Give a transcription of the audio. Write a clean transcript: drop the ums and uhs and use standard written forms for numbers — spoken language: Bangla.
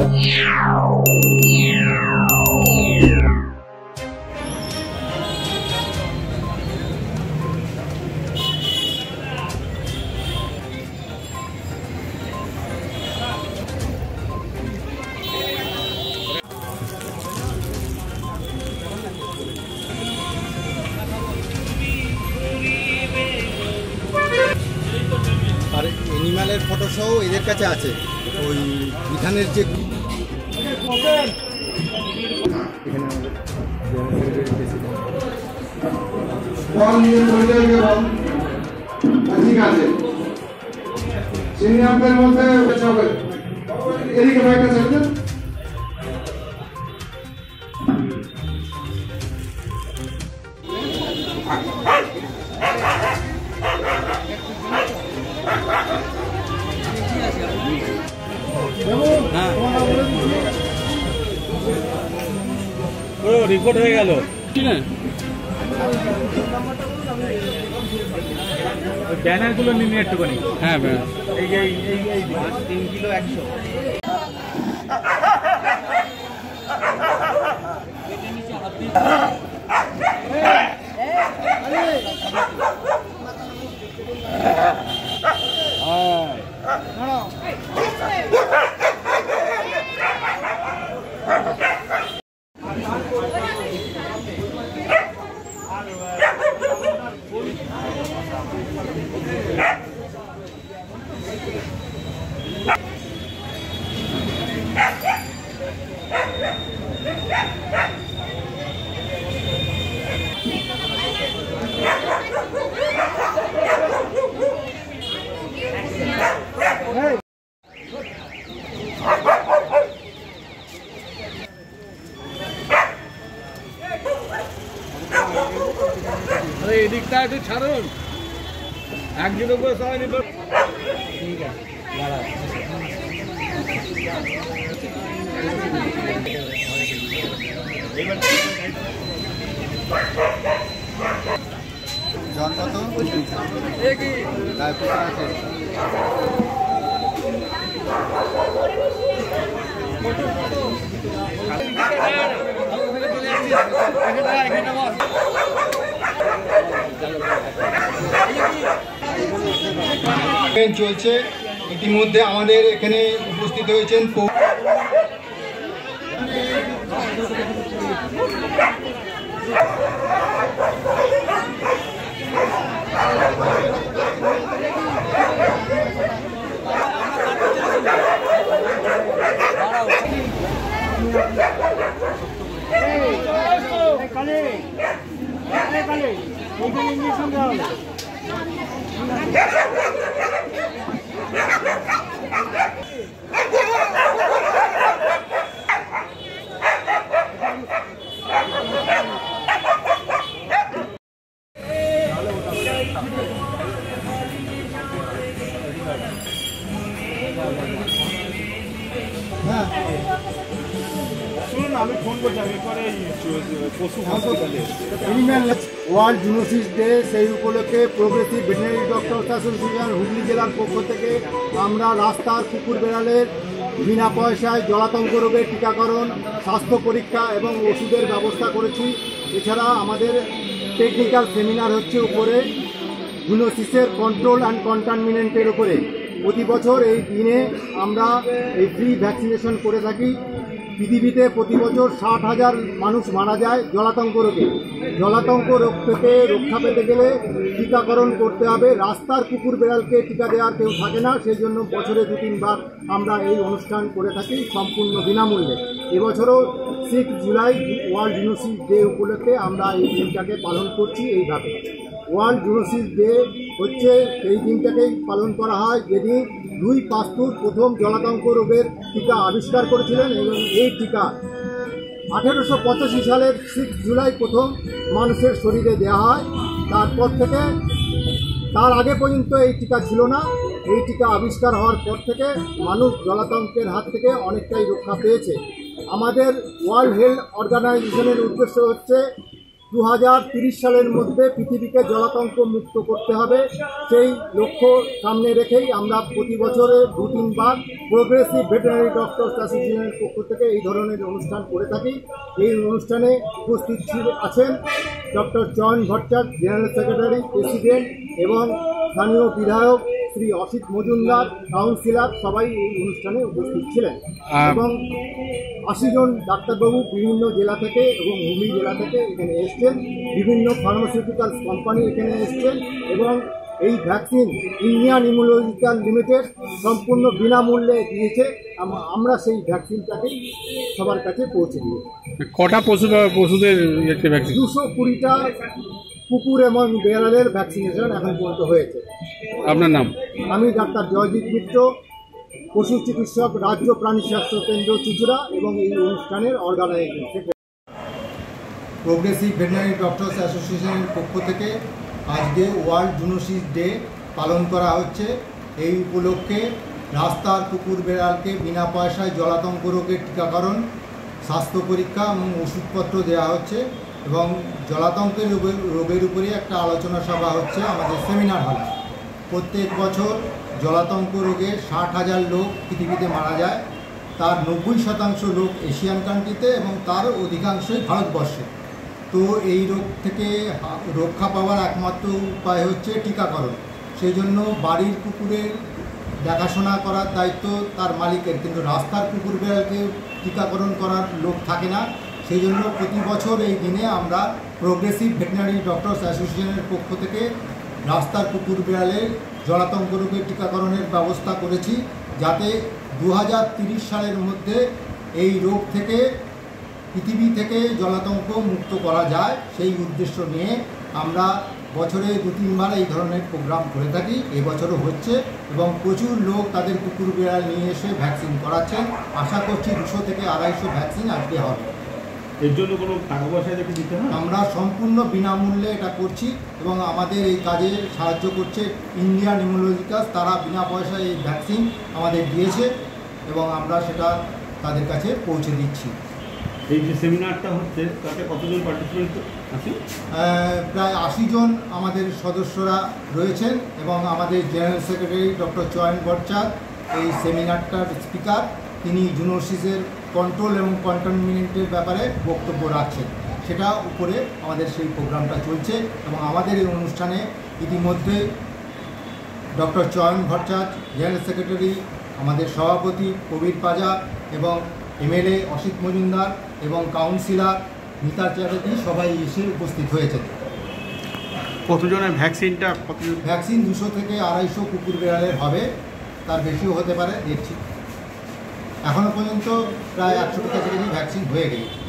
আর এনিম্যালের ফটো সহ এদের কাছে আছে ওই বিধানের যে ঠিক আছে সিনিয়রদের মধ্যে এদিকে বাইকটা চাইছেন রিপোর্ট হয়ে গেল কি না ব্যানারগুলো নিয়ে একটুখানি হ্যাঁ এই 3 কিলো 100 এদিকটা একটু ছাড়ুন একদিন করে সবাই নিতে ঠিক আছে জন কত আছে চলছে ইতিমধ্যে আমাদের এখানে উপস্থিত হয়েছেন ওয়ার্ল্ড জুনোসিস ডে সেই উপলক্ষে progressive veterinary doctors association Hooghly জেলার পক্ষ থেকে আমরা রাস্তার কুকুর বেড়ালের বিনা পয়সায় জলাতঙ্ক রোগের টিকাকরণ, স্বাস্থ্য পরীক্ষা এবং ওষুধের ব্যবস্থা করেছি। এছাড়া আমাদের টেকনিক্যাল সেমিনার হচ্ছে উপরে জুনোসিসের কন্ট্রোল অ্যান্ড কন্টামিনেন্টের উপরে। প্রতি বছর এই দিনে আমরা এই ফ্রি ভ্যাকসিনেশন করে থাকি। পৃথিবীতে প্রতি বছর 60,000 মানুষ মারা যায় জলাতঙ্ক রোগে। জলাতঙ্ক রোগ থেকে রক্ষা পেতে গেলে টিকাকরণ করতে হবে। রাস্তার কুকুর বেড়ালকে টিকা দেওয়ার কেউ থাকে না, সেই জন্য বছরে 2-3 বার আমরা এই অনুষ্ঠান করে থাকি সম্পূর্ণ বিনামূল্যে। এবছরও 6 জুলাই ওয়ার্ল্ড জুনোসিস ডে উপলক্ষে আমরা এই দিনটাকে পালন করছি এইভাবে। ওয়ার্ল্ড জুনোসিস ডে হচ্ছে সেই দিনটাকেই পালন করা হয় যেদিন লুই পাস্তুর প্রথম জলাতঙ্ক রোগের টিকা আবিষ্কার করেছিলেন এবং এই টিকা 1885 সালের 6 জুলাই প্রথম মানুষের শরীরে দেওয়া হয়। তারপর থেকে তার আগে পর্যন্ত এই টিকা ছিল না। এই টিকা আবিষ্কার হওয়ার পর থেকে মানুষ জলাতঙ্কের হাত থেকে অনেকটাই রক্ষা পেয়েছে। আমাদের ওয়ার্ল্ড হেলথ অর্গানাইজেশনের উদ্দেশ্য হচ্ছে 2030 সালের মধ্যে পৃথিবীকে জলাতঙ্ক মুক্ত করতে হবে। সেই লক্ষ্য সামনে রেখেই আমরা প্রতি বছরে 2-3 বার প্রোগ্রেসিভ ভেটেরিনারি ডক্টরস অ্যাসোসিয়েশনের পক্ষ থেকে এই ধরনের অনুষ্ঠান করে থাকি। এই অনুষ্ঠানে উপস্থিত আছেন ডক্টর চয়ন ভট্টাচার্য, জেনারেল সেক্রেটারি, প্রেসিডেন্ট, এবং স্থানীয় বিধায়ক শ্রী অসিত মজুমদার, কাউন্সিলর, সবাই এই অনুষ্ঠানে উপস্থিত ছিলেন। এবং 80 জন ডাক্তারবাবু বিভিন্ন জেলা থেকে এবং হুগলি জেলা থেকে এখানে এসছেন। বিভিন্ন ফার্মাসিউটিক্যালস কোম্পানি এখানে এসছেন এবং এই ভ্যাকসিন ইন্ডিয়ান ইমিউনোলজিক্যাল লিমিটেড সম্পূর্ণ বিনামূল্যে দিয়েছে। আমরা সেই ভ্যাকসিনটাকেই সবার কাছে পৌঁছে দিয়েছি। কটা পশুদের ভ্যাকসিন? 220টা কুকুর এবং বেড়ালের ভ্যাকসিনেশন এখন পর্যন্ত হয়েছে। আপনার নাম? আমি ডাক্তার জয়দীপ মিত্র, পশু চিকিৎসক, রাজ্য প্রাণী স্বাস্থ্য কেন্দ্র চুচুড়া এবং এই অনুষ্ঠানের organization secretary. Progressive veterinary doctors অ্যাসোসিয়েশনের পক্ষ থেকে আজকে ওয়ার্ল্ড জুনোসিস ডে পালন করা হচ্ছে। এই উপলক্ষে রাস্তার কুকুর বেড়ালকে বিনা পয়সায় জলাতঙ্ক রোগের টিকাকরণ, স্বাস্থ্য পরীক্ষা এবং ওষুধপত্র দেওয়া হচ্ছে এবং জলাতঙ্কের রোগের উপরে একটা আলোচনা সভা হচ্ছে আমাদের সেমিনার হলে। প্রত্যেক বছর জলাতঙ্ক রোগে 60,000 লোক পৃথিবীতে মারা যায়। তার 90% লোক এশিয়ান কান্ট্রিতে এবং তার অধিকাংশই ভারতবর্ষে। তো এই রোগ থেকে রক্ষা পাওয়ার একমাত্র উপায় হচ্ছে টিকাকরণ। সেই জন্য বাড়ির কুকুরের দেখাশোনা করার দায়িত্ব তার মালিকের, কিন্তু রাস্তার কুকুর বেড়ালকে টিকাকরণ করার লোক থাকে না। সেই জন্য প্রতি বছর এই দিনে আমরা প্রোগ্রেসিভ ভেটেরিনারি ডক্টরস অ্যাসোসিয়েশনের পক্ষ থেকে রাস্তার কুকুর বেড়ালের জলাতঙ্ক রোগের টিকাকরণের ব্যবস্থা করেছি, যাতে 2030 সালের মধ্যে এই রোগ থেকে পৃথিবী থেকে জলাতঙ্ক মুক্ত করা যায়। সেই উদ্দেশ্য নিয়ে আমরা বছরে 2-3 বার এই ধরনের প্রোগ্রাম করে থাকি। এবছরও হচ্ছে এবং প্রচুর লোক তাদের কুকুর বেড়াল নিয়ে এসে ভ্যাকসিন করাচ্ছেন। আশা করছি 200 থেকে 250 ভ্যাকসিন আজকে হবে। এর জন্য কোনো টাকা পয়সা দেখে দিতে হয়? আমরা সম্পূর্ণ বিনামূল্যে এটা করছি এবং আমাদের এই কাজে সাহায্য করছে ইন্ডিয়ান ইমিউনোলজিক্যালস। তারা বিনা পয়সায় এই ভ্যাকসিন আমাদের দিয়েছে এবং আমরা সেটা তাদের কাছে পৌঁছে দিচ্ছি। এই যে সেমিনারটা হচ্ছে তাতে কতজন পার্টিসিপেন্ট আছে? প্রায় 80 জন আমাদের সদস্যরা রয়েছেন এবং আমাদের জেনারেল সেক্রেটারি ডক্টর চয়ন ভট্টাচার্য এই সেমিনারটার স্পিকার। তিনি জুনোসিসের কন্ট্রোল এবং কন্টেনমেন্টের ব্যাপারে বক্তব্য রাখছেন। সেটা উপরে আমাদের সেই প্রোগ্রামটা চলছে এবং আমাদের এই অনুষ্ঠানে ইতিমধ্যে ডক্টর চয়ন ভট্টাচার্য, জেনারেল সেক্রেটারি, আমাদের সভাপতি প্রবীর পাজা এবং এমএলএ অসিত মজুমদার এবং কাউন্সিলর মিতা চ্যাটার্জি সবাই এসে উপস্থিত হয়েছেন। কতজনের ভ্যাকসিনটা? ভ্যাকসিন 200 থেকে 250 কুকুর বেড়ালের হবে, তার বেশিও হতে পারে, দেখছি। এখনও পর্যন্ত প্রায় 100 কাছাকাছি ভ্যাকসিন হয়ে গেছে।